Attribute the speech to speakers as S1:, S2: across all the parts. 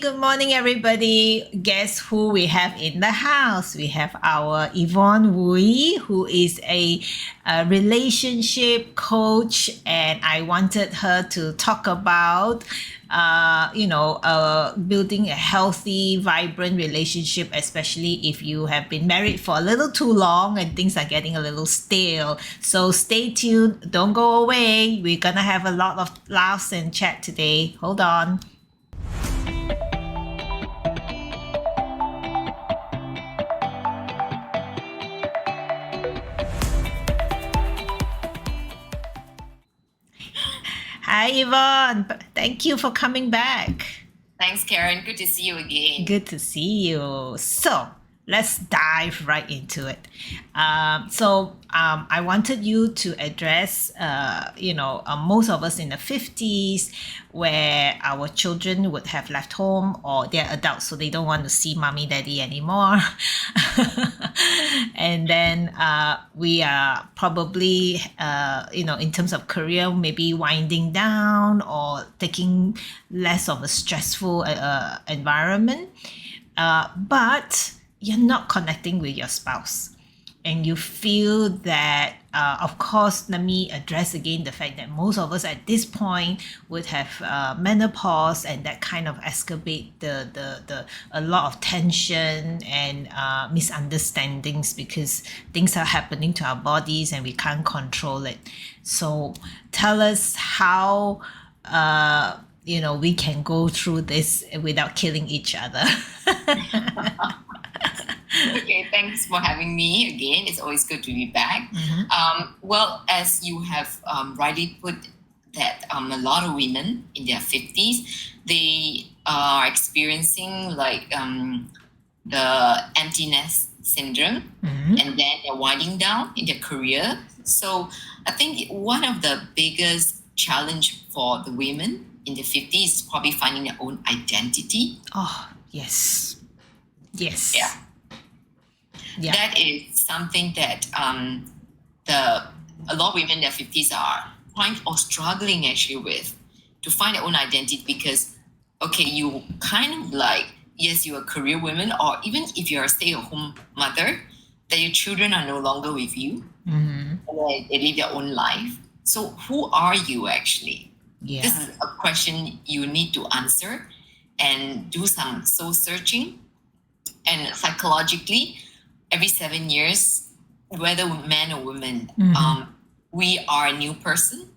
S1: good morning, everybody. Guess who we have in the house? We have our Yvonne Wui, who is a relationship coach, and I wanted her to talk about, building a healthy, vibrant relationship, especially if you have been married for a little too long and things are getting a little stale. So stay tuned. Don't go away. We're gonna have a lot of laughs and chat today. Hold on. Hi, Yvonne. Thank you for coming back.
S2: Thanks, Karen. Good to see you again.
S1: Good to see you. So let's dive right into it. I wanted you to address, most of us in the 50s where our children would have left home or they're adults, so they don't want to see mommy, daddy anymore. And then we are probably, in terms of career, maybe winding down or taking less of a stressful environment. But you're not connecting with your spouse and you feel that of course, let me address again the fact that most of us at this point would have menopause, and that kind of escalate the a lot of tension and misunderstandings because things are happening to our bodies and we can't control it. So tell us how we can go through this without killing each other.
S2: Okay, thanks for having me again. It's always good to be back. Well, as you have rightly put that a lot of women in their 50s, they are experiencing like the empty nest syndrome, and then they're winding down in their career. So I think one of the biggest challenge for the women in the 50s is probably finding their own identity.
S1: Oh, yes. Yes.
S2: Yeah. That is something that a lot of women in their 50s are trying or struggling actually with, to find their own identity, because okay, you kind of like, yes, you're a career woman, or even if you're a stay-at-home mother, that your children are no longer with you, and they live their own life. So who are you actually?
S1: Yeah.
S2: This is a question you need to answer and do some soul searching. And psychologically, every 7 years, whether man or woman, we are a new person.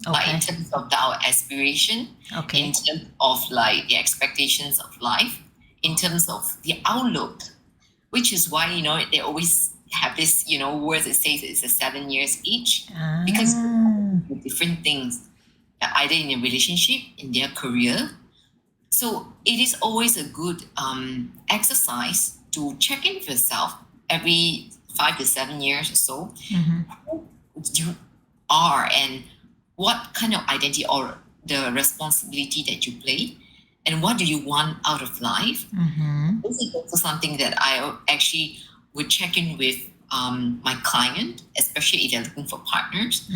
S2: Like in terms of our aspiration, in terms of like the expectations of life, in terms of the outlook, which is why they always have this words that says it's a 7 years each, because different things, either in a relationship, in their career. So it is always a good exercise to check in with yourself every 5 to 7 years or so, who you are and what kind of identity or the responsibility that you play, and what do you want out of life. This is also something that I actually would check in with my client, especially if they're looking for partners.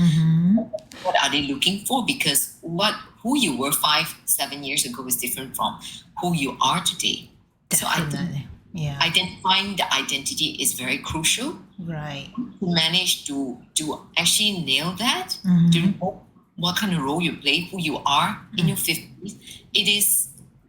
S2: What are they looking for? Because who you were 5-7 years ago is different from who you are today.
S1: Definitely.
S2: So I think identifying the identity is very crucial.
S1: Right.
S2: To manage to actually nail that, to know what kind of role you play, who you are in your 50s, it is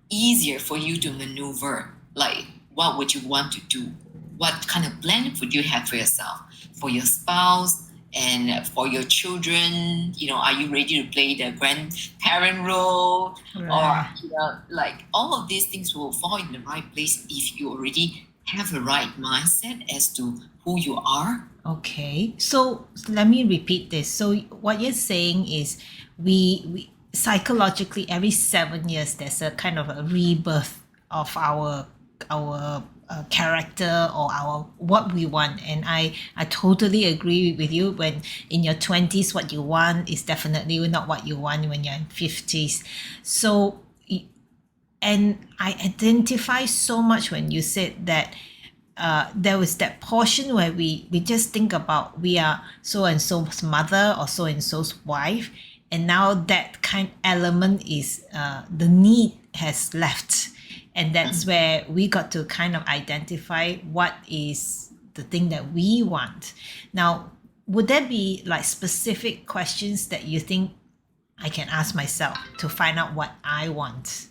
S2: easier for you to maneuver. Like, what would you want to do? What kind of plan would you have for yourself, for your spouse, and for your children? Are you ready to play the grandparent role?
S1: Right.
S2: Or like all of these things will fall in the right place if you already have the right mindset as to who you are.
S1: Okay, so let me repeat this. So what you're saying is we psychologically every 7 years there's a kind of a rebirth of our character or our what we want. And I totally agree with you. When in your 20s what you want is definitely not what you want when you're in 50s. So and I identify so much when you said that there was that portion where we just think about we are so and so's mother or so and so's wife, and now that kind element is the need has left, And that's where we got to kind of identify what is the thing that we want. Now, would there be like specific questions that you think I can ask myself to find out what I want?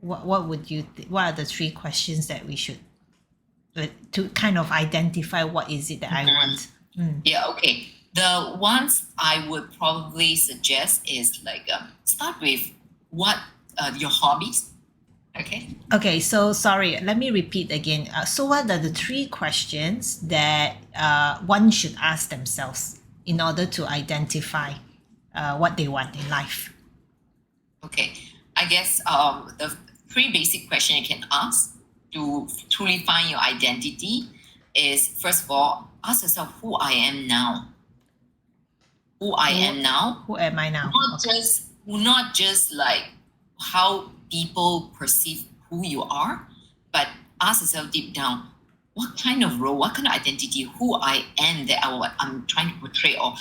S1: What would you what are the three questions that we should to kind of identify what is it that I want?
S2: Yeah, okay. The ones I would probably suggest is like start with what your hobbies. Okay.
S1: Okay, so sorry, let me repeat again. So, what are the three questions that one should ask themselves in order to identify what they want in life?
S2: Okay. I guess the three basic questions you can ask to truly find your identity is, first of all, ask yourself who I am now. Who I am now.
S1: Who am I now?
S2: Not just like how people perceive who you are, but ask yourself deep down, what kind of role, what kind of identity, who I am that I'm trying to portray, or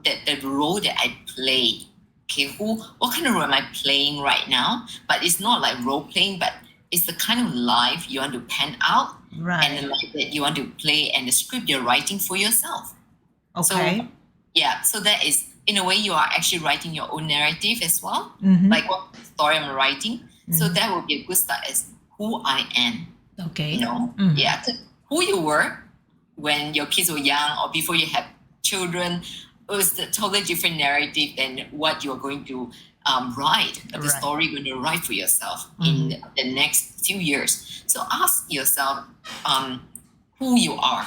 S2: that the role that I play. Okay, what kind of role am I playing right now? But it's not like role playing, but it's the kind of life you want to pen out,
S1: Right.
S2: and the life that you want to play, and the script you're writing for yourself.
S1: Okay.
S2: So that is, in a way, you are actually writing your own narrative as well,
S1: Mhm.
S2: like what story I'm writing. So that would be a good start as who I am.
S1: Okay.
S2: You know, yeah, who you were when your kids were young or before you had children. It was a totally different narrative than what you're going to write, the
S1: Right.
S2: story you're going to write for yourself in the next few years. So ask yourself who you are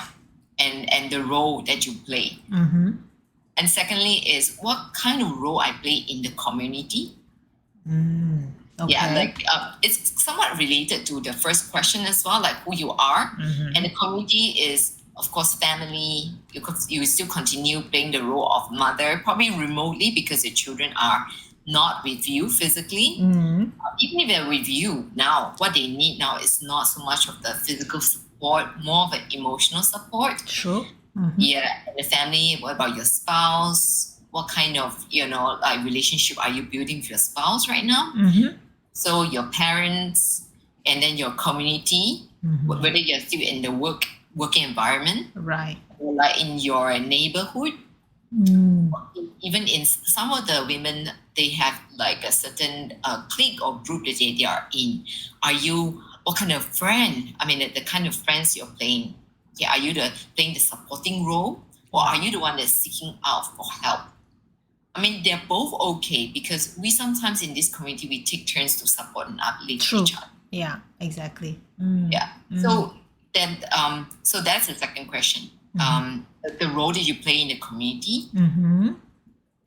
S2: and the role that you play.
S1: Mm-hmm.
S2: And secondly is what kind of role I play in the community.
S1: Okay.
S2: Yeah, like it's somewhat related to the first question as well, like who you are. And the community is, of course, family. You still continue playing the role of mother, probably remotely because your children are not with you physically. Even if they're with you now, what they need now is not so much of the physical support, more of an emotional support.
S1: True.
S2: Yeah, and the family. What about your spouse? What kind of like relationship are you building with your spouse right now? So your parents, and then your community, whether you're still in the working environment,
S1: Right.
S2: or like in your neighborhood. Even in some of the women, they have like a certain clique or group that they are in. What kind of friend? I mean, the kind of friends you're playing. Okay, are you playing the supporting role, or are you the one that's seeking out for help? I mean, they're both okay because we sometimes in this community, we take turns to support and uplift
S1: True.
S2: each other.
S1: Yeah, exactly.
S2: Yeah. So then, so that's the second question. The role that you play in the community.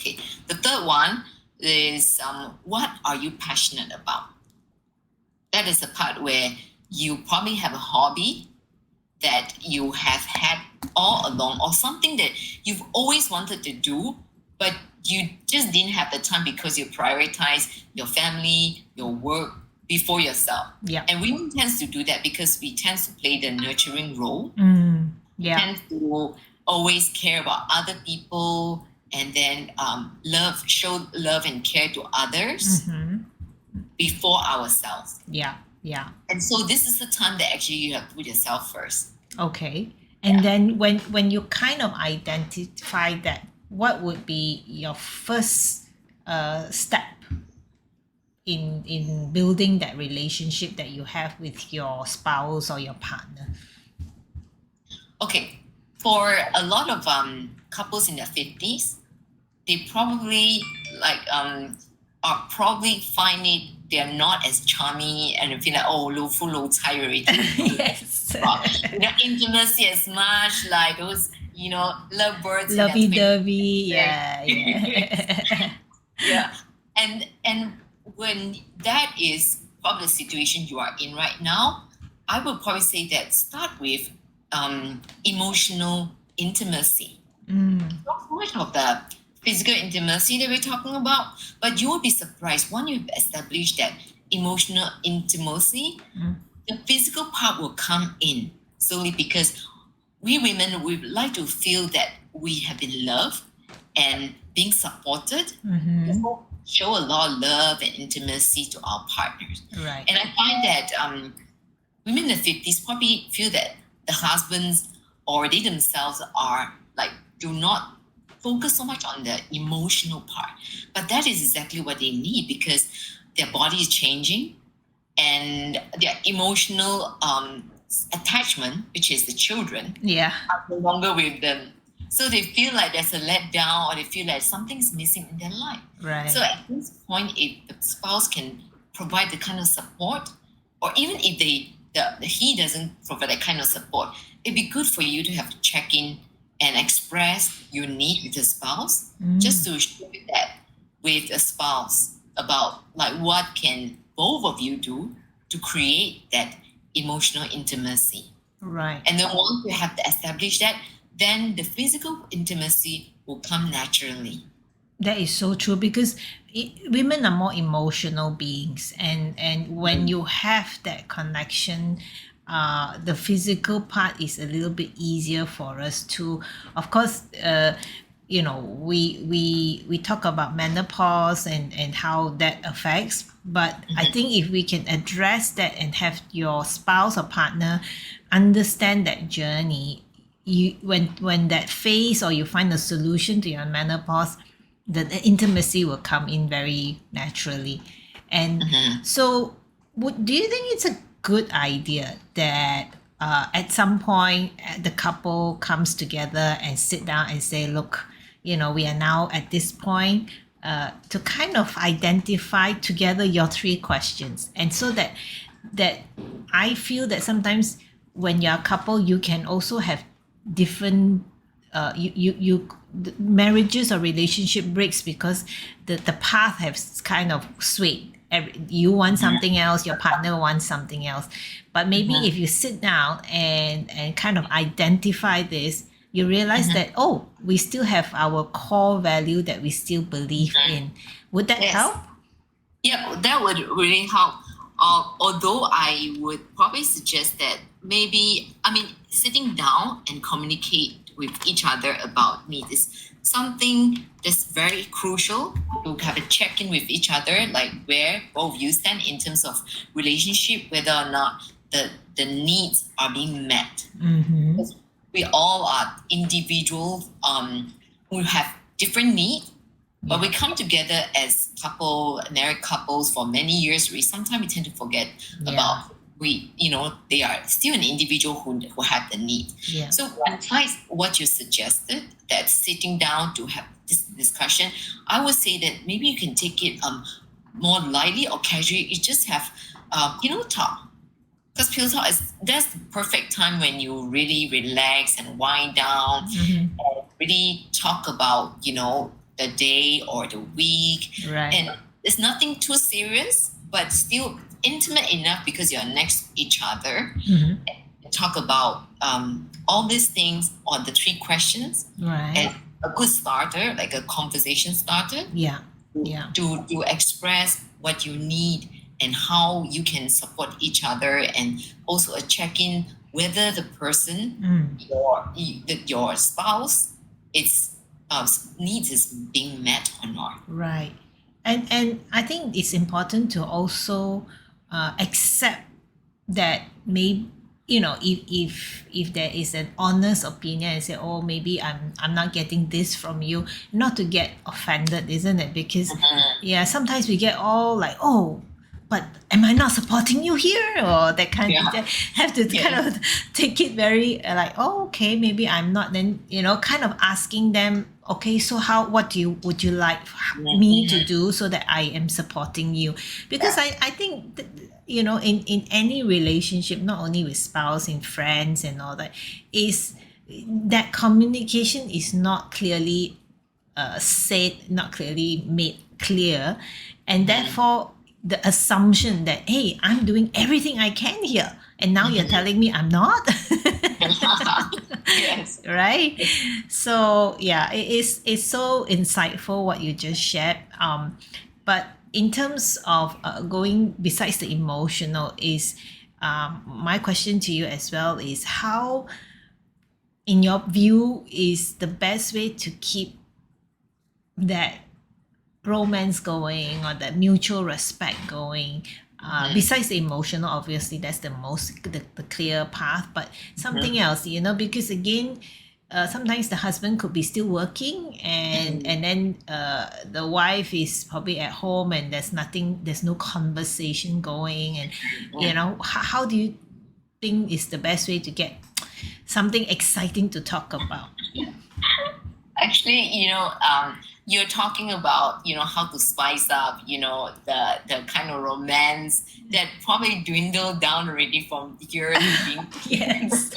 S2: Okay. The third one is what are you passionate about? That is the part where you probably have a hobby that you have had all along, or something that you've always wanted to do, but you just didn't have the time because you prioritize your family, your work before yourself.
S1: Yeah.
S2: And women tends to do that because we tend to play the nurturing role.
S1: Yeah.
S2: Tend to always care about other people, and then show love and care to others before ourselves.
S1: Yeah. Yeah.
S2: And so this is the time that actually you have to put yourself first.
S1: Okay. And then when you kind of identify that, what would be your first step in building that relationship that you have with your spouse or your partner?
S2: Okay, for a lot of couples in their 50s, they probably are probably find it they're not as charming and feel like low full low tired already.
S1: Yes.
S2: Intimacy as much like those love birds.
S1: Lovey dovey. Yeah. Yeah.
S2: Yeah. And when that is probably the situation you are in right now, I would probably say that start with emotional intimacy. Not so much of the physical intimacy that we're talking about, but you will be surprised when you've established that emotional intimacy, the physical part will come in solely because we women, we like to feel that we have been loved and being supported. People show a lot of love and intimacy to our partners.
S1: Right.
S2: And I find that women in the 50s probably feel that the husbands or they themselves are like, do not focus so much on the emotional part. But that is exactly what they need, because their body is changing and their emotional attachment, which is the children,
S1: Yeah.
S2: are no longer with them. So they feel like there's a letdown, or they feel like something's missing in their life.
S1: Right.
S2: So at this point, if the spouse can provide the kind of support, or even if he doesn't provide that kind of support, it'd be good for you to have to check in and express your need with the spouse, just to show that with a spouse about like what can both of you do to create that emotional intimacy.
S1: Right.
S2: And then once you have to establish that, then the physical intimacy will come naturally.
S1: That is so true, because women are more emotional beings, and when you have that connection, the physical part is a little bit easier for us to, of course, you know, we talk about menopause and how that affects, but I think if we can address that and have your spouse or partner understand that journey, you when that phase, or you find a solution to your menopause, the intimacy will come in very naturally. And so do you think it's a good idea that at some point the couple comes together and sit down and say, look, you know, we are now at this point, to kind of identify together your 3 questions, and so that I feel that sometimes when you're a couple, you can also have different marriages or relationship breaks because the path has kind of swayed. You want something else, your partner wants something else. But maybe if you sit down and kind of identify this, you realize that, oh, we still have our core value that we still believe in. Would that help?
S2: Yeah, that would really help. Although I would probably suggest that maybe, sitting down and communicate with each other about needs is something that's very crucial. To have a check-in with each other, like where both you stand in terms of relationship, whether or not the needs are being met. Because we all are individuals who have different needs, but we come together as married couples for many years. Sometimes we tend to forget about they are still an individual who have the need.
S1: Yeah.
S2: So besides what you suggested, that sitting down to have this discussion, I would say that maybe you can take it more lightly or casually. You just have pillow talk. Because pillow talk that's the perfect time when you really relax and wind down and really talk about, the day or the week.
S1: Right.
S2: And it's nothing too serious, but still intimate enough because you're next to each other. And talk about all these things, or the 3 questions.
S1: Right.
S2: And a good starter, like a conversation starter.
S1: Yeah.
S2: To express what you need and how you can support each other, and also a check-in whether the person, your spouse, its needs is being met or not.
S1: Right. And I think it's important to also accept that maybe, if there is an honest opinion and say, oh, maybe I'm not getting this from you, not to get offended, isn't it? Because sometimes we get all like, oh, but am I not supporting you here, or that kind of thing. Have to kind of take it very like, oh, okay, maybe I'm not. Then kind of asking them, okay, so what would you like me to do so that I am supporting you? Because I think that, in any relationship, not only with spouse, in friends and all that, is that communication is not clearly said, not clearly made clear, and therefore the assumption that, hey, I'm doing everything I can here, and now you're telling me I'm not.
S2: Yes.
S1: Right. So it's so insightful what you just shared. But in terms of going besides the emotional, is my question to you as well is, how, in your view, is the best way to keep that romance going, or that mutual respect going, Besides the emotional, obviously that's the clear path, but something else, because again, sometimes the husband could be still working, and then the wife is probably at home, and there's no conversation going, and how do you think is the best way to get something exciting to talk about?
S2: Actually, you're talking about, how to spice up, the kind of romance that probably dwindled down already from year to being.
S1: Yes.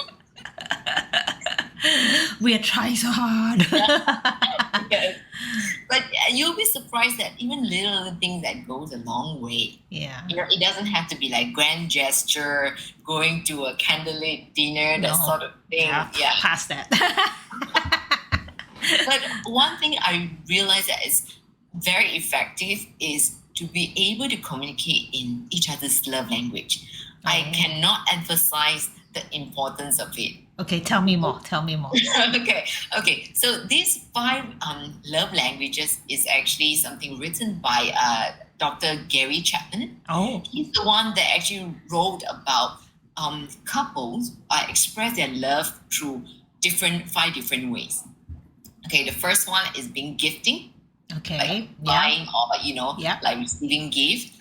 S1: We are trying so hard.
S2: Yes. But you'll be surprised that even little things that goes a long way.
S1: Yeah.
S2: It doesn't have to be like grand gesture, going to a candlelit dinner, that
S1: No.
S2: sort of thing. Yeah.
S1: Past that.
S2: But one thing I realized that is very effective is to be able to communicate in each other's love language. I cannot emphasize the importance of it.
S1: Okay, tell me more.
S2: Okay. So these 5 love languages is actually something written by Dr. Gary Chapman.
S1: Oh.
S2: He's the one that actually wrote about couples express their love through 5 different ways. Okay, the first one is being gifting.
S1: Okay.
S2: Like buying or like receiving gift.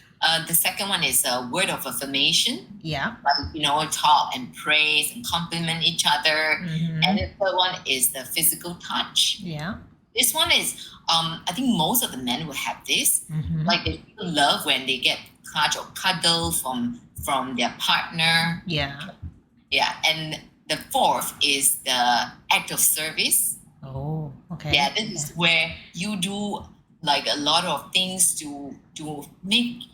S2: The second one is a word of affirmation.
S1: Yeah.
S2: Like, talk and praise and compliment each other.
S1: Mm-hmm.
S2: And the third one is the physical touch.
S1: Yeah.
S2: This one is, I think most of the men will have this.
S1: Mm-hmm.
S2: Like they feel love when they get touch or cuddle from their partner.
S1: Yeah.
S2: Yeah. And the fourth is the act of service.
S1: Oh, okay.
S2: Yeah, this is where you do like a lot of things to make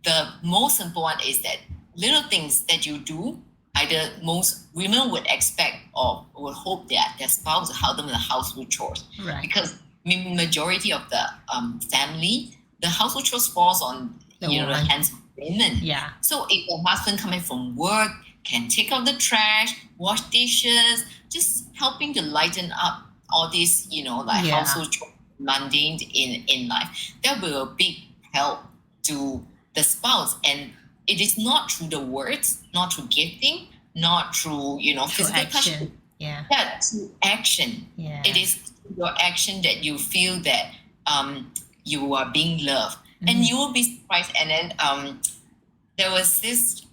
S2: the most important one is that little things that you do, either most women would expect or would hope that their spouse will help them in the household chores.
S1: Right.
S2: Because majority of the family, the household chores falls on the hands of women.
S1: Yeah.
S2: So if the husband coming from work can take out the trash, wash dishes, just helping to lighten up all these, household chores, mundane in life, that will be a big help to the spouse. And it is not through the words, not through gifting, not through, physical
S1: action.
S2: touch.
S1: Yeah.
S2: Yeah, through action.
S1: Yeah.
S2: It is your action that you feel that you are being loved.
S1: Mm-hmm.
S2: And you will be surprised. And then there was this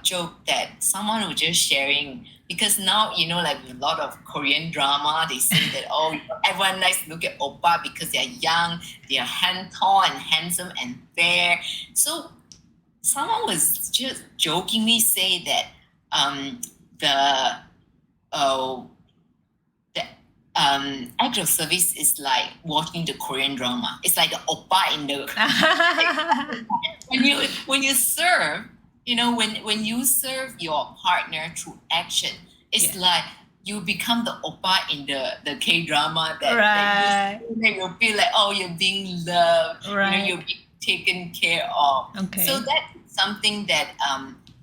S2: joke that someone was just sharing, because now, like with a lot of Korean drama, they say that, everyone likes to look at oppa because they're young, they're tall and handsome and fair. So someone was just jokingly say that the act of service is like watching the Korean drama. It's like the oppa in the when you serve, when you serve your partner through action, it's like you become the oppa in the K drama that you feel like, you're being loved,
S1: right.
S2: You're being taken care of.
S1: Okay.
S2: So that's something that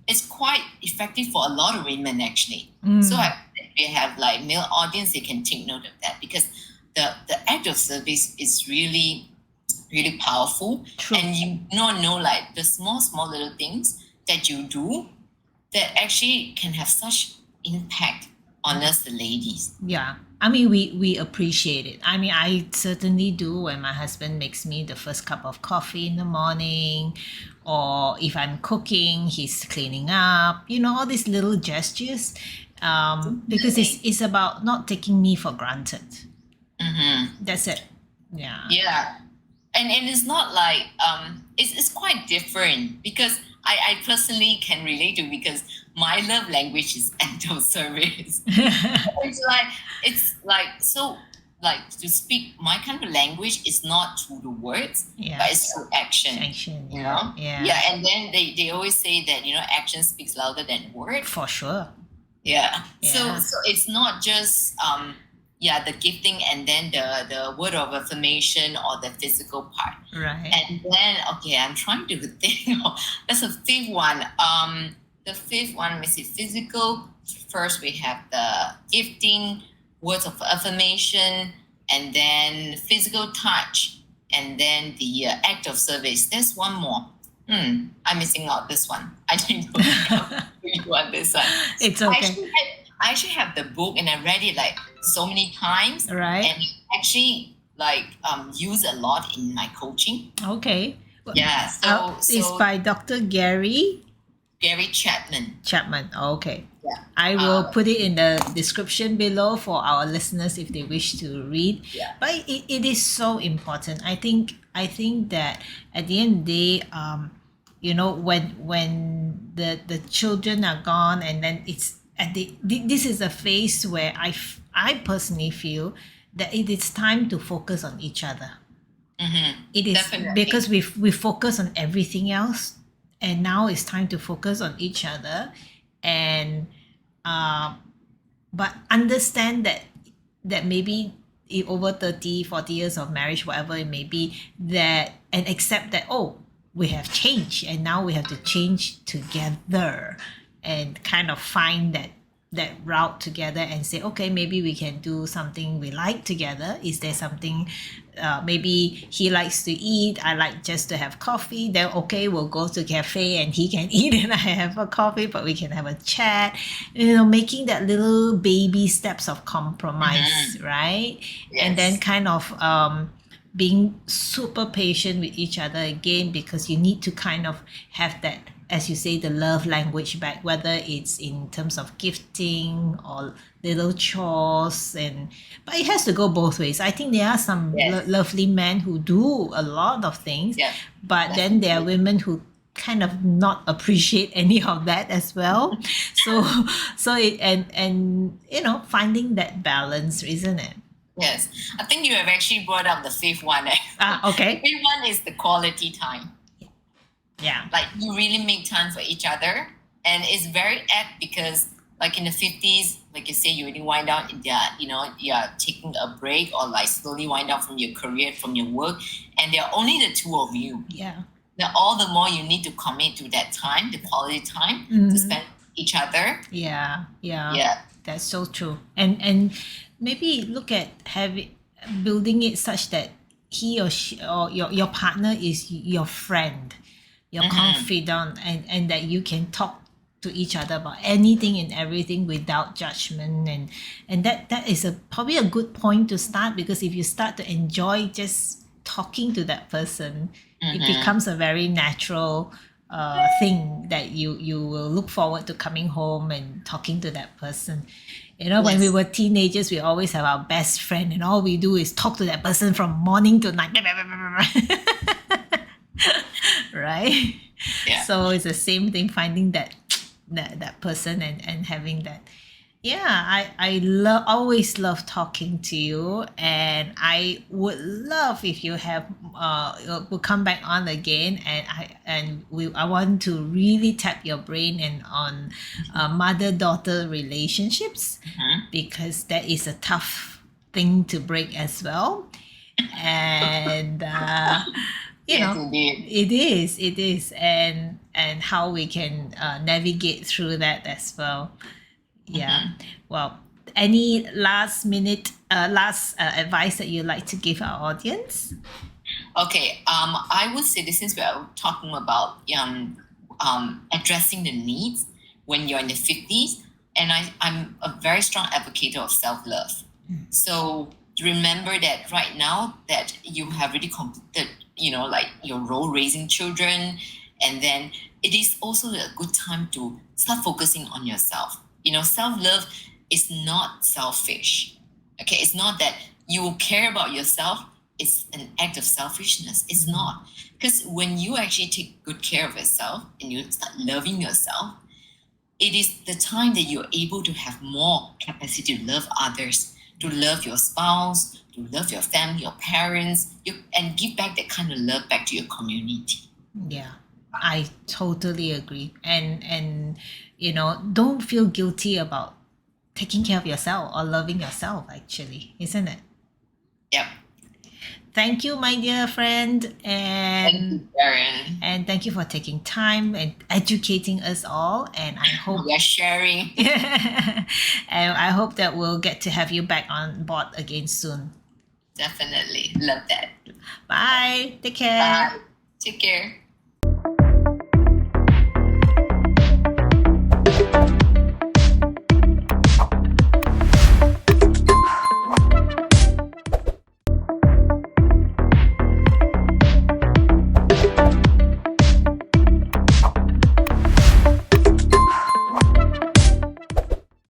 S2: is quite effective for a lot of women actually. So if we have like male audience, they can take note of that, because the act of service is really, really powerful.
S1: True.
S2: And you don't know like the small little things that you do that actually can have such impact on us, the ladies.
S1: Yeah. I mean, we appreciate it. I mean, I certainly do when my husband makes me the first cup of coffee in the morning, or if I'm cooking, he's cleaning up, all these little gestures, because it's about not taking me for granted.
S2: Mm-hmm.
S1: That's it. Yeah.
S2: Yeah. And it's not like, it's quite different, because I personally can relate to, because my love language is act of service. it's like to speak my kind of language is not through the words, but it's through action.
S1: Yeah.
S2: Yeah. And then they always say that action speaks louder than words.
S1: For sure.
S2: Yeah. So it's not just the gifting and then the word of affirmation or the physical part.
S1: Right.
S2: And then I'm trying to think of, that's a fifth one. The fifth one, let me see, physical. First we have the gifting, words of affirmation, and then physical touch, and then the act of service. There's one more. I'm missing out this one. I didn't know you on this one.
S1: It's
S2: I
S1: okay.
S2: actually have the book and I read it like so many times.
S1: Right.
S2: And actually like use a lot in my coaching.
S1: Okay.
S2: Yeah. So
S1: It's by Dr. Gary
S2: Gary Chapman.
S1: Okay.
S2: Yeah.
S1: I will put it in the description below for our listeners if they wish to read.
S2: Yeah.
S1: But it is so important. I think that at the end of the day, when the children are gone, and then it's this is a phase where I personally feel that it is time to focus on each other. It is
S2: Definitely.
S1: because we focus on everything else, and now it's time to focus on each other, and but understand that maybe over 30, 40 years of marriage, whatever it may be, that, and accept that, oh, we have changed and now we have to change together, and kind of find that route together and say, okay, maybe we can do something we like together. Is there something, maybe he likes to eat, I like just to have coffee, then okay, we'll go to cafe and he can eat and I have a coffee, but we can have a chat, making that little baby steps of compromise, right?
S2: Yes.
S1: And then kind of being super patient with each other again, because you need to kind of have that, as you say, the love language back, whether it's in terms of gifting or little chores, but it has to go both ways. I think there are some lovely men who do a lot of things, but then there are women who kind of not appreciate any of that as well. So it, and finding that balance, isn't it?
S2: Yes, I think you have actually brought up the fifth one.
S1: Okay.
S2: The fifth one is the quality time.
S1: Yeah.
S2: Like you really make time for each other, and it's very apt because, like in the 50s, like you say, you really wind down. You're taking a break or like slowly wind down from your career, from your work, and there are only the two of you.
S1: Yeah.
S2: Now, all the more you need to commit to that time, the quality time to spend with each other.
S1: Yeah.
S2: Yeah.
S1: That's so true. And maybe look at building it such that he or she or your partner is your friend, your confidant, and that you can talk to each other about anything and everything without judgment, and that is probably a good point to start, because if you start to enjoy just talking to that person, it becomes a very natural thing that you will look forward to coming home and talking to that person. When we were teenagers, we always have our best friend, and all we do is talk to that person from morning to night. Right?
S2: Yeah.
S1: So it's the same thing, finding that person and having that. Yeah, I always love talking to you, and I would love if you have will come back on again, and I want to really tap your brain and on mother-daughter relationships, because that is a tough thing to break as well, and
S2: Yes, indeed.
S1: it is, and how we can navigate through that as well. Yeah. Well, any last minute advice that you'd like to give our audience?
S2: Okay. I would say this, since we are talking about addressing the needs when you're in the 50s, and I'm a very strong advocate of self-love. So remember that right now that you have really completed, like your role raising children, and then it is also a good time to start focusing on yourself. Self-love is not selfish. Okay, it's not that you care about yourself. It's an act of selfishness. It's not. Because when you actually take good care of yourself and you start loving yourself, it is the time that you're able to have more capacity to love others, to love your spouse, to love your family, your parents, and give back that kind of love back to your community.
S1: Yeah, I totally agree. And don't feel guilty about taking care of yourself or loving yourself, actually, isn't it?
S2: Yep.
S1: Thank you, my dear friend,
S2: Thank you, Karen.
S1: and thank you for taking time and educating us all. And I hope
S2: We are sharing.
S1: and I hope that we'll get to have you back on board again soon.
S2: Definitely. Love that.
S1: Bye. Take care.
S2: Bye. Take care.